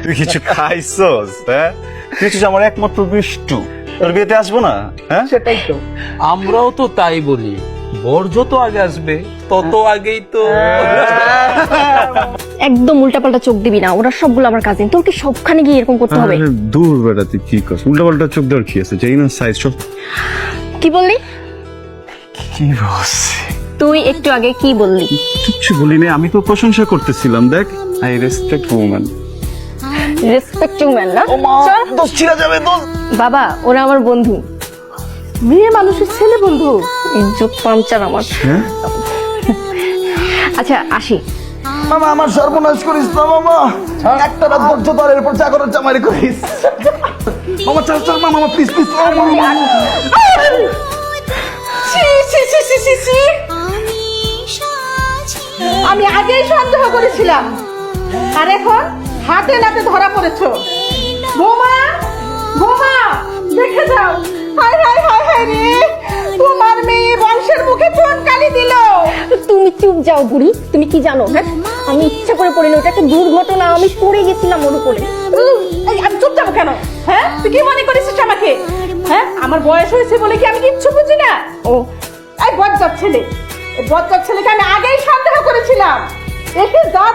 তুই কিছু খাইছস? হ্যাঁ, তুই হচ্ছিস আমার একমাত্র বিষ্টু। তোর বিয়েতে আসবো না? হ্যাঁ, সেটাই তো আমরাও তো তাই বলি, বর যত আগে আসবে তত আগেই তো। একদম উল্টাপাল্টা চোখ দিবি না, ওরা সবগুলো আমার কাজিন। তোর কি সবখানে গিয়ে এরকম করতে হবে? আরে দূর বেটা, তুই কি করছিস? উল্টাপাল্টা চোখ দেওয়ার কি আছে? যেই না সাইজ সব। কি বললি? কি বলছি? তুই একটু আগে কি বললি? কিচ্ছু বলিনি, আমি তো প্রশংসা করতেছিলাম। দেখ, I respect women. Respecting man না? চল। দোষ ছিড়া যাবে দোষ। বাবা, ওরা আমার বন্ধু। মেয়ে মানুষের ছেলে বন্ধু। ইজ্জত পাঞ্চার আমার। হ্যাঁ আচ্ছা, আসি। মামা আমার সর্বনাশ করিস না মামা, একটা রাত ধৈর্য ধর, এরপর যা করার জামারি করিস। মামা চল চল মামা, প্লিজ প্লিজ। আমি আগেই সন্দেহ করেছিলাম, আর এখন হাতে নাতে ধরা পড়েছো। বোমা বোমা, দেখে যাও। হায় হায় হায় হায় রে, তোমার মেয়ে বংশের মুখে কোন কালি দিল। তুমি চুপ যাও বুড়ি। তুমি কি জানো? হ্যাঁ, আমি ইচ্ছা করে পড়িনি, ওটা একটা দুর্ঘটনা। আমি পড়ে গেছিলাম ওর উপরে। এই, আমি চুপ যাবো কেন? হ্যাঁ, তুই কি মনে করিস আমাকে? হ্যাঁ, আমার বয়স হয়েছে বলে কি আমি কিচ্ছু বুঝি না? ও, এই বজ্জাত ছেলে, এই বজ্জাত ছেলেকে আমি আগেই সন্দেহ করেছিলাম। একে যা